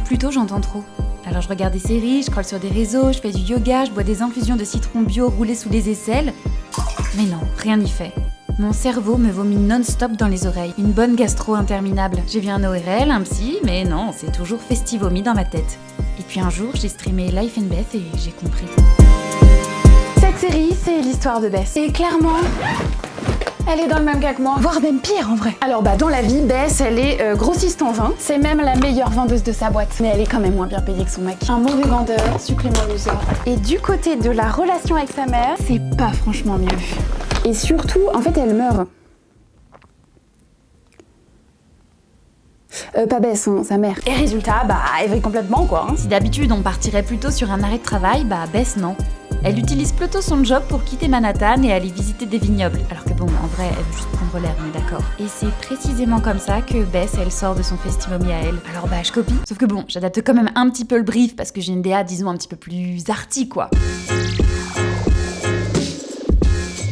plutôt j'entends trop. Alors je regarde des séries, je scrolle sur des réseaux, je fais du yoga, je bois des infusions de citron bio roulées sous les aisselles. Mais non, rien n'y fait. Mon cerveau me vomit non-stop dans les oreilles. Une bonne gastro interminable. J'ai vu un ORL, un psy, mais non, c'est toujours festi-vomi dans ma tête. Et puis un jour, j'ai streamé Life and Beth et j'ai compris. Cette série, c'est l'histoire de Beth. Et clairement, elle est dans le même cas que moi, voire même pire en vrai. Alors dans la vie, Beth, elle est grossiste en vin. C'est même la meilleure vendeuse de sa boîte. Mais elle est quand même moins bien payée que son mec. Un mauvais vendeur, supplément loser. Et du côté de la relation avec sa mère, c'est pas franchement mieux vu. Et surtout, en fait, elle meurt. Pas Beth, sa mère. Et résultat, elle vrille complètement quoi. Si d'habitude on partirait plutôt sur un arrêt de travail, Beth non. Elle utilise plutôt son job pour quitter Manhattan et aller visiter des vignobles. Alors que en vrai, elle veut juste prendre l'air, on est d'accord. Et c'est précisément comme ça que Beth, elle sort de son festi-vomi à elle. Alors je copie. Sauf que j'adapte quand même un petit peu le brief parce que j'ai une DA, disons, un petit peu plus arty, quoi.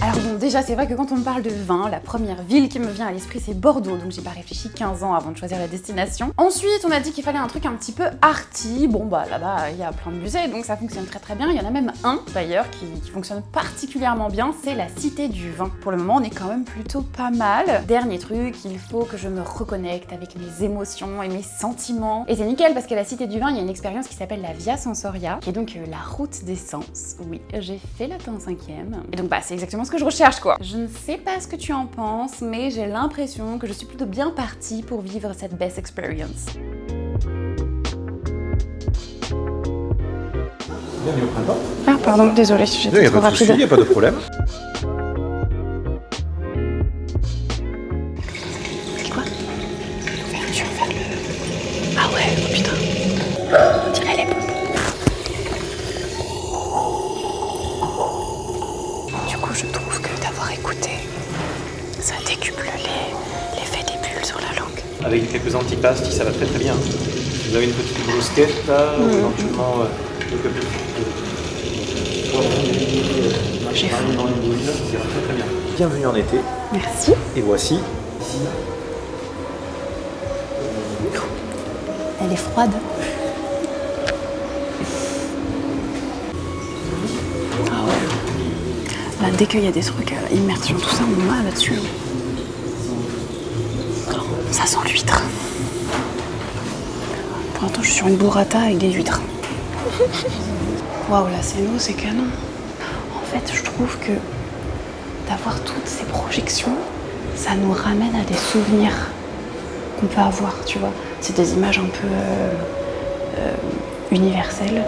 Alors déjà c'est vrai que quand on me parle de vin, la première ville qui me vient à l'esprit c'est Bordeaux, donc j'ai pas réfléchi 15 ans avant de choisir la destination. Ensuite on a dit qu'il fallait un truc un petit peu arty, là-bas il y a plein de musées donc ça fonctionne très très bien, il y en a même un d'ailleurs qui fonctionne particulièrement bien, c'est la Cité du Vin. Pour le moment on est quand même plutôt pas mal. Dernier truc, il faut que je me reconnecte avec mes émotions et mes sentiments. Et c'est nickel parce qu'à la Cité du Vin il y a une expérience qui s'appelle la Via Sensoria, qui est donc la route des sens. Oui, j'ai fait latin 5e. Et donc c'est exactement ce que je recherche quoi. Je ne sais pas ce que tu en penses, mais j'ai l'impression que je suis plutôt bien partie pour vivre cette best experience. Bienvenue au printemps. Ah pardon, désolée, j'étais trop rapide. Il n'y a pas de problème. C'est quoi? L'ouverture vers le... Ah ouais, oh putain. On dirait les pompes. Du coup, je trouve que d'avoir écouté, ça décuple l'effet des bulles sur la langue. Avec quelques antipastes, ça va très très bien. Vous avez une petite brusquette là, ou éventuellement quelques petites... J'ai faim. Dans les bouilles, ça va très très bien. Bienvenue en été. Merci. Et voici. Elle est froide. Ah ouais. Là, dès qu'il y a des trucs immersion, tout ça, on a là-dessus. Ça sent l'huître. Pour l'instant, je suis sur une burrata avec des huîtres. Waouh, la scéno, c'est canon. En fait, je trouve que d'avoir toutes ces projections, ça nous ramène à des souvenirs qu'on peut avoir, tu vois. C'est des images un peu universelles.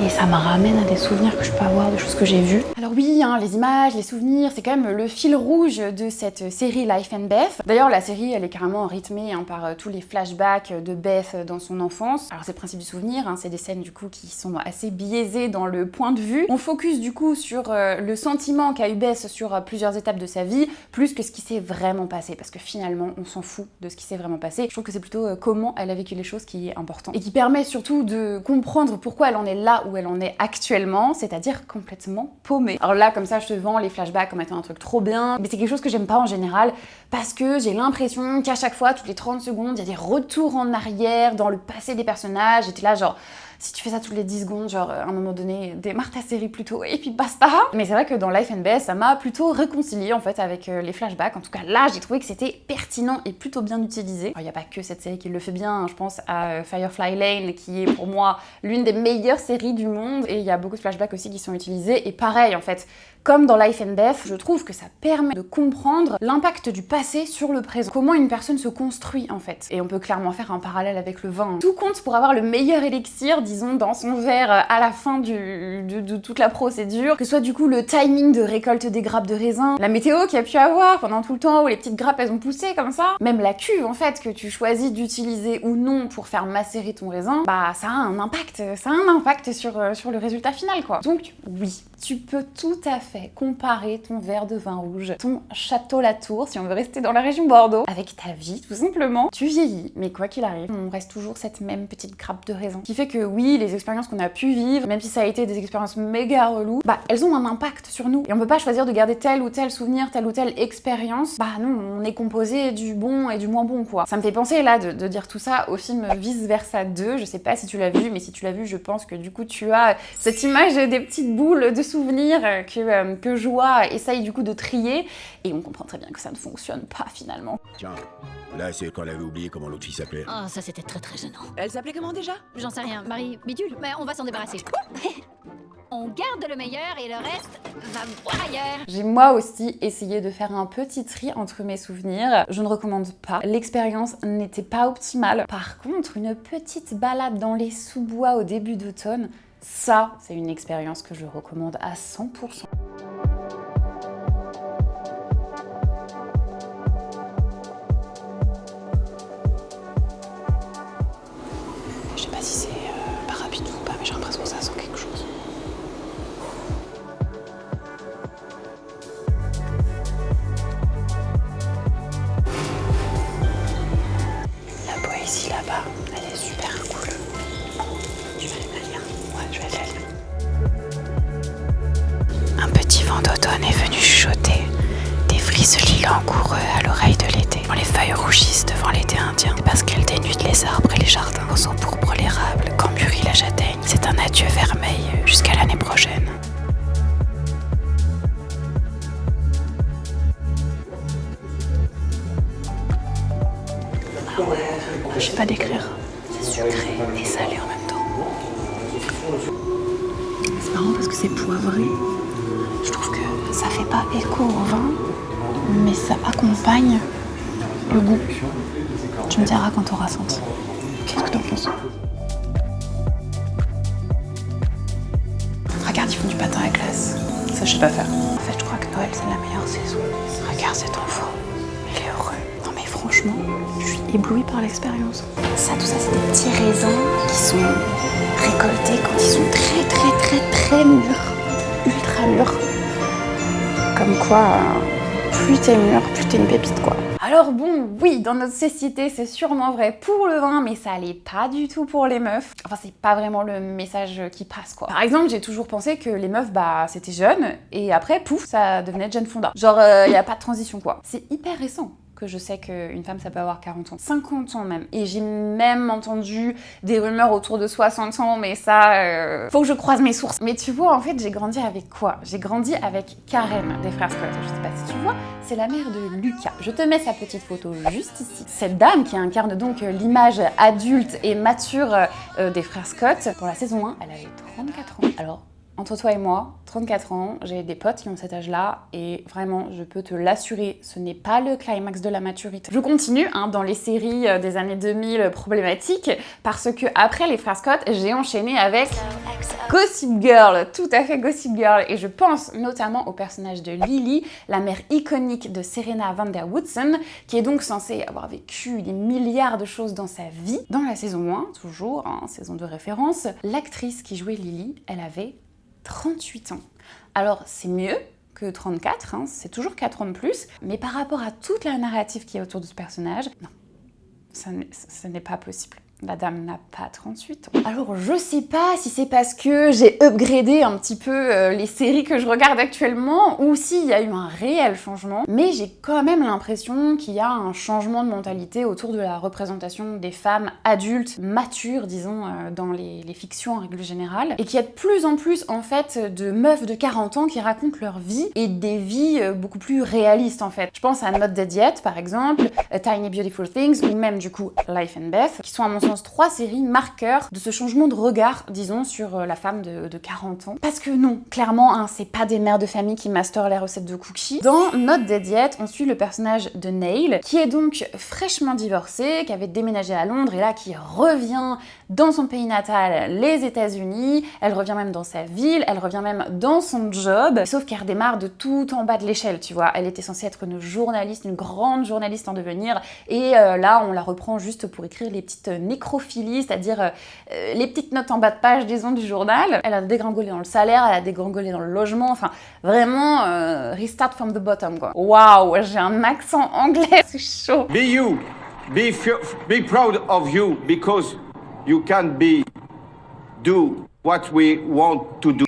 Et ça me ramène à des souvenirs que je peux avoir, de choses que j'ai vues. Alors oui, les images, les souvenirs, c'est quand même le fil rouge de cette série Life and Beth. D'ailleurs, la série, elle est carrément rythmée par tous les flashbacks de Beth dans son enfance. Alors c'est le principe du souvenir, c'est des scènes du coup qui sont assez biaisées dans le point de vue. On focus du coup sur le sentiment qu'a eu Beth sur plusieurs étapes de sa vie, plus que ce qui s'est vraiment passé. Parce que finalement, on s'en fout de ce qui s'est vraiment passé. Je trouve que c'est plutôt comment elle a vécu les choses qui est important. Et qui permet surtout de comprendre pourquoi elle en est là où elle en est actuellement, c'est-à-dire complètement paumée. Alors là, comme ça, je te vends les flashbacks comme étant un truc trop bien, mais c'est quelque chose que j'aime pas en général, parce que j'ai l'impression qu'à chaque fois, toutes les 30 secondes, il y a des retours en arrière dans le passé des personnages, et t'es là genre... Si tu fais ça toutes les 10 secondes, genre à un moment donné, démarre ta série plutôt et puis basta. Mais c'est vrai que dans Life and Beth, ça m'a plutôt réconcilié en fait avec les flashbacks. En tout cas là, j'ai trouvé que c'était pertinent et plutôt bien utilisé. Il n'y a pas que cette série qui le fait bien, je pense à Firefly Lane qui est pour moi l'une des meilleures séries du monde. Et il y a beaucoup de flashbacks aussi qui sont utilisés. Et pareil en fait, comme dans Life and Beth, je trouve que ça permet de comprendre l'impact du passé sur le présent. Comment une personne se construit en fait. Et on peut clairement faire un parallèle avec le vin. Tout compte pour avoir le meilleur élixir, disons, dans son verre à la fin de toute la procédure. Que ce soit du coup le timing de récolte des grappes de raisin, la météo qu'il y a pu avoir pendant tout le temps où les petites grappes elles ont poussé comme ça. Même la cuve en fait que tu choisis d'utiliser ou non pour faire macérer ton raisin, ça a un impact. Ça a un impact sur le résultat final quoi. Donc oui, Tu peux tout à fait comparer ton verre de vin rouge, ton Château Latour, si on veut rester dans la région Bordeaux, avec ta vie, tout simplement. Tu vieillis, mais quoi qu'il arrive, on reste toujours cette même petite grappe de raisin. Qui fait que oui, les expériences qu'on a pu vivre, même si ça a été des expériences méga reloues, bah elles ont un impact sur nous. Et on peut pas choisir de garder tel ou tel souvenir, telle ou telle expérience. Bah non, on est composé du bon et du moins bon, quoi. Ça me fait penser là de dire tout ça au film Vice Versa 2. Je sais pas si tu l'as vu, mais si tu l'as vu, je pense que du coup tu as cette image des petites boules de souvenirs que Joie essaye du coup de trier, et on comprend très bien que ça ne fonctionne pas finalement. Tiens, là c'est quand elle avait oublié comment l'autre fille s'appelait. Oh, ça c'était très très gênant. Elle s'appelait comment déjà? J'en sais rien, Marie Bidule, mais on va s'en débarrasser. On garde le meilleur et le reste va voir ailleurs. J'ai moi aussi essayé de faire un petit tri entre mes souvenirs. Je ne recommande pas. L'expérience n'était pas optimale. Par contre, une petite balade dans les sous-bois au début d'automne, ça, c'est une expérience que je recommande à 100%. Je sais pas si c'est parapluie ou pas, mais j'ai l'impression que ça sent quelque chose. La poésie là-bas, elle est super cool. Je vais aller la lire. Ouais, je vais aller la lire. Un petit vent d'automne est venu chuchoter des frises lilas langoureux à l'oreille de l'été. Quand les feuilles rougissent devant l'été indien, c'est parce qu'elles dénudent les arbres et les jardins. Quand s'empourpre l'érable, quand mûrit la châtaigne, c'est un adieu vermeil jusqu'à l'année prochaine. Ah ouais, je sais pas décrire. C'est sucré et salé en même temps. C'est marrant parce que c'est poivré. Je trouve que ça fait pas écho au vin, mais ça accompagne le goût. Tu me diras quand t'auras senti. Qu'est-ce que t'en penses? Regarde, ils font du patin à glace. Ça, je sais pas faire. En fait, je crois que Noël, c'est la meilleure saison. Regarde cet enfant. Il est heureux. Non mais franchement, je suis éblouie par l'expérience. Ça, tout ça, c'est des petits raisins qui sont récoltés quand ils sont très très très très mûrs. Ultra mûrs. Comme quoi, plus t'es mûr, plus t'es une pépite, quoi. Alors bon, oui, dans notre société, c'est sûrement vrai pour le vin, mais ça l'est pas du tout pour les meufs. Enfin, c'est pas vraiment le message qui passe, quoi. Par exemple, j'ai toujours pensé que les meufs, bah, c'était jeune, et après, pouf, ça devenait Jane Fonda. Genre, y a pas de transition, quoi. C'est hyper récent que je sais qu'une femme, ça peut avoir 40 ans. 50 ans même. Et j'ai même entendu des rumeurs autour de 60 ans, mais ça, faut que je croise mes sources. Mais tu vois, en fait, j'ai grandi avec quoi? J'ai grandi avec Karen des frères Scott. Je sais pas si tu vois, c'est la mère de Lucas. Je te mets sa petite photo juste ici. Cette dame qui incarne donc l'image adulte et mature des frères Scott, pour la saison 1, elle avait 34 ans. Alors, entre toi et moi, 34 ans, j'ai des potes qui ont cet âge-là et vraiment, je peux te l'assurer, ce n'est pas le climax de la maturité. Je continue dans les séries des années 2000 problématiques parce que après les frères Scott, j'ai enchaîné avec Gossip Girl, tout à fait Gossip Girl, et je pense notamment au personnage de Lily, la mère iconique de Serena van der Woodsen, qui est donc censée avoir vécu des milliards de choses dans sa vie. Dans la saison 1, toujours, saison de référence, l'actrice qui jouait Lily, elle avait 38 ans. Alors c'est mieux que 34, c'est toujours 4 ans de plus, mais par rapport à toute la narrative qui est autour de ce personnage, non, ce n'est pas possible. La dame n'a pas 38 ans. Alors je sais pas si c'est parce que j'ai upgradé un petit peu les séries que je regarde actuellement ou s'il y a eu un réel changement, mais j'ai quand même l'impression qu'il y a un changement de mentalité autour de la représentation des femmes adultes, matures, disons, dans les fictions en règle générale, et qu'il y a de plus en plus en fait de meufs de 40 ans qui racontent leur vie et des vies beaucoup plus réalistes en fait. Je pense à Not Dead Yet par exemple, A Tiny Beautiful Things ou même du coup Life and Beth, qui sont à mon sens 3 séries marqueurs de ce changement de regard, disons, sur la femme de 40 ans. Parce que non, clairement, c'est pas des mères de famille qui masterent les recettes de cookies. Dans Not Dead Yet, on suit le personnage de Neil, qui est donc fraîchement divorcé, qui avait déménagé à Londres et là qui revient dans son pays natal, les États-Unis. Elle revient même dans sa ville, elle revient même dans son job, sauf qu'elle redémarre de tout en bas de l'échelle, tu vois. Elle était censée être une journaliste, une grande journaliste en devenir, et là, on la reprend juste pour écrire les petites nécrologies nécrophilie, c'est-à-dire les petites notes en bas de page, disons, du journal. Elle a dégringolé dans le salaire, elle a dégringolé dans le logement, enfin vraiment restart from the bottom quoi. Waouh, j'ai un accent anglais, c'est chaud. Be you, be proud of you because you can do what we want to do.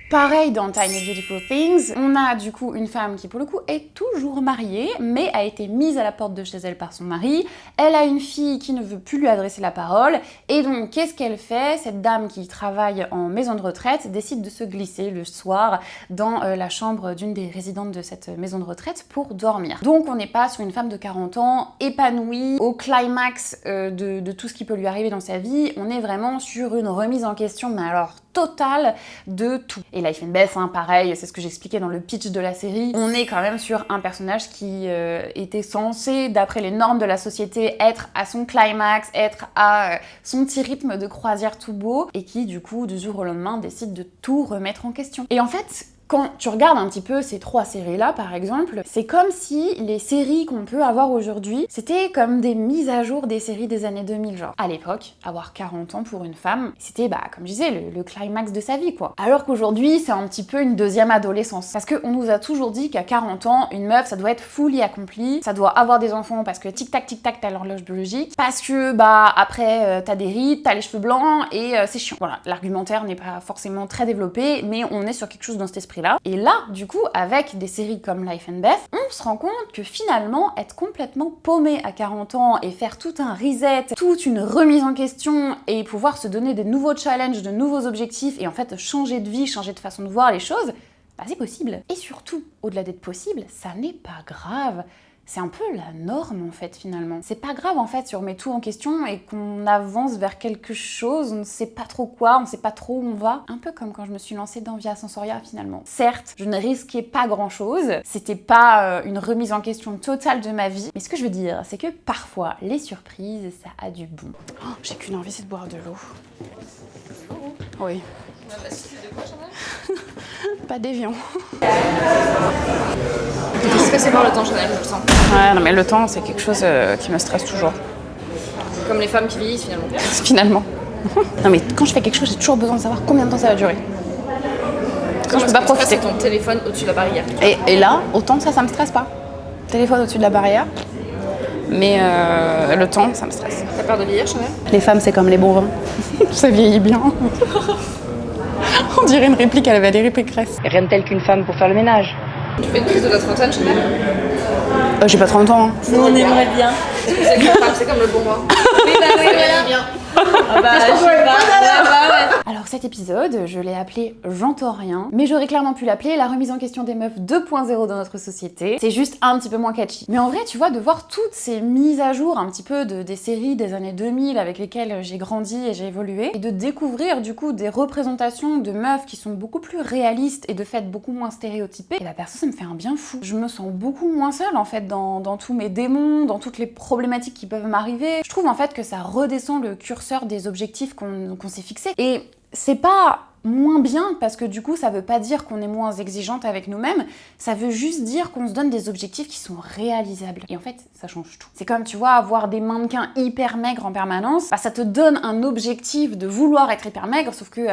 Pareil dans Tiny Beautiful Things, on a du coup une femme qui pour le coup est toujours mariée, mais a été mise à la porte de chez elle par son mari. Elle a une fille qui ne veut plus lui adresser la parole, et donc qu'est-ce qu'elle fait? Cette dame qui travaille en maison de retraite décide de se glisser le soir dans la chambre d'une des résidentes de cette maison de retraite pour dormir. Donc on n'est pas sur une femme de 40 ans, épanouie, au climax de tout ce qui peut lui arriver dans sa vie, on est vraiment sur une remise en question, mais alors totale de tout. Et Life and Beth, hein, pareil, c'est ce que j'expliquais dans le pitch de la série, on est quand même sur un personnage qui était censé, d'après les normes de la société, être à son climax, être à son petit rythme de croisière tout beau, et qui du coup, du jour au lendemain, décide de tout remettre en question. Et en fait, quand tu regardes un petit peu ces 3 séries-là, par exemple, c'est comme si les séries qu'on peut avoir aujourd'hui, c'était comme des mises à jour des séries des années 2000, genre. À l'époque, avoir 40 ans pour une femme, c'était, comme je disais, le climax de sa vie, quoi. Alors qu'aujourd'hui, c'est un petit peu une deuxième adolescence. Parce qu'on nous a toujours dit qu'à 40 ans, une meuf, ça doit être fully accompli, ça doit avoir des enfants parce que tic-tac, t'as l'horloge biologique, parce que, après, t'as des rides, t'as les cheveux blancs, et c'est chiant. Voilà, l'argumentaire n'est pas forcément très développé, mais on est sur quelque chose dans cet esprit là. Et là, du coup, avec des séries comme Life and Beth, on se rend compte que finalement, être complètement paumé à 40 ans et faire tout un reset, toute une remise en question et pouvoir se donner des nouveaux challenges, de nouveaux objectifs et en fait changer de vie, changer de façon de voir les choses, c'est possible. Et surtout, au-delà d'être possible, ça n'est pas grave. C'est un peu la norme en fait finalement. C'est pas grave en fait si on remet tout en question et qu'on avance vers quelque chose, on ne sait pas trop quoi, on ne sait pas trop où on va. Un peu comme quand je me suis lancée dans Via Sensoria finalement. Certes, je ne risquais pas grand chose, c'était pas une remise en question totale de ma vie, mais ce que je veux dire, c'est que parfois les surprises, ça a du bon. Oh, j'ai qu'une envie, c'est de boire de l'eau. Oui. Pas d'évian. T'es stressée par le temps, Chanel, je le sens. Ouais, non mais le temps, c'est quelque chose qui me stresse toujours. Comme les femmes qui vieillissent, finalement. Finalement. Non mais quand je fais quelque chose, j'ai toujours besoin de savoir combien de temps ça va durer. Quand je peux pas profiter. C'est ton téléphone au-dessus de la barrière. Et là, autant ça me stresse pas. Téléphone au-dessus de la barrière. Mais le temps, ça me stresse. T'as peur de vieillir, Chanel? Les femmes, c'est comme les bons vins. Ça vieillit bien. On dirait une réplique à la Valérie Pécresse. Rien de tel qu'une femme pour faire le ménage. Tu fais une crise de la trentaine, Chanel? J'ai pas 30 ans. Hein. Nous, on aimerait bien. C'est comme le bon vin. Oui, voilà. Bien. Ah bah, je sais pas. Alors cet épisode, je l'ai appelé J'entends rien, mais j'aurais clairement pu l'appeler La remise en question des meufs 2.0 dans notre société. C'est juste un petit peu moins catchy. Mais en vrai, tu vois, de voir toutes ces mises à jour un petit peu des séries des années 2000 avec lesquelles j'ai grandi et j'ai évolué, et de découvrir du coup des représentations de meufs qui sont beaucoup plus réalistes et de fait beaucoup moins stéréotypées, et perso, ça me fait un bien fou. Je me sens beaucoup moins seule en fait dans tous mes démons, dans toutes les problématiques qui peuvent m'arriver. Je trouve en fait que ça redescend le curseur des objectifs qu'on s'est fixés. Et c'est pas moins bien parce que du coup ça veut pas dire qu'on est moins exigeante avec nous-mêmes, ça veut juste dire qu'on se donne des objectifs qui sont réalisables. Et en fait ça change tout. C'est comme tu vois avoir des mannequins hyper maigres en permanence, ça te donne un objectif de vouloir être hyper maigre, sauf que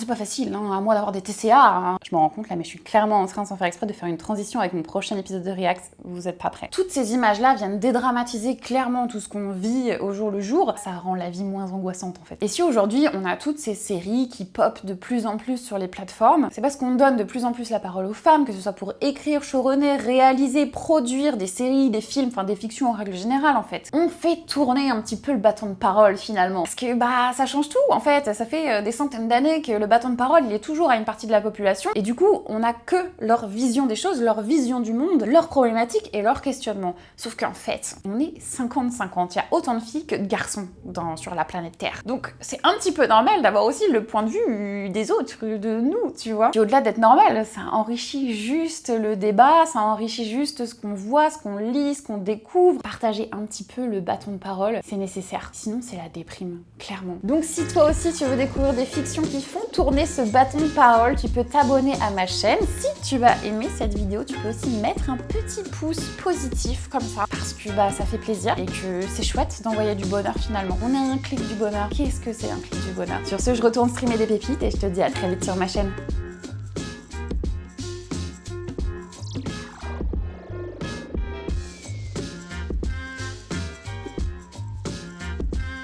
c'est pas facile, hein, à moi d'avoir des TCA. Hein. Je me rends compte là, mais je suis clairement en train, sans faire exprès, de faire une transition avec mon prochain épisode de React. Vous êtes pas prêts. Toutes ces images-là viennent dédramatiser clairement tout ce qu'on vit au jour le jour. Ça rend la vie moins angoissante en fait. Et si aujourd'hui on a toutes ces séries qui popent de plus en plus sur les plateformes, c'est parce qu'on donne de plus en plus la parole aux femmes, que ce soit pour écrire, showrunner, réaliser, produire des séries, des films, enfin des fictions en règle générale en fait. On fait tourner un petit peu le bâton de parole finalement. Parce que ça change tout en fait. Ça fait des centaines d'années que le bâton de parole, il est toujours à une partie de la population, et du coup, on a que leur vision des choses, leur vision du monde, leurs problématiques et leurs questionnements. Sauf qu'en fait, on est 50-50. Il y a autant de filles que de garçons sur la planète Terre. Donc, c'est un petit peu normal d'avoir aussi le point de vue des autres, de nous, tu vois. Et au-delà d'être normal, ça enrichit juste le débat, ça enrichit juste ce qu'on voit, ce qu'on lit, ce qu'on découvre. Partager un petit peu le bâton de parole, c'est nécessaire. Sinon, c'est la déprime, clairement. Donc, si toi aussi, tu veux découvrir des fictions qui font tourner ce bâton de parole, tu peux t'abonner à ma chaîne. Si tu as aimé cette vidéo, tu peux aussi mettre un petit pouce positif comme ça, parce que ça fait plaisir et que c'est chouette d'envoyer du bonheur finalement. On est un clic du bonheur. Qu'est-ce que c'est un clic du bonheur? Sur ce, je retourne streamer des pépites et je te dis à très vite sur ma chaîne.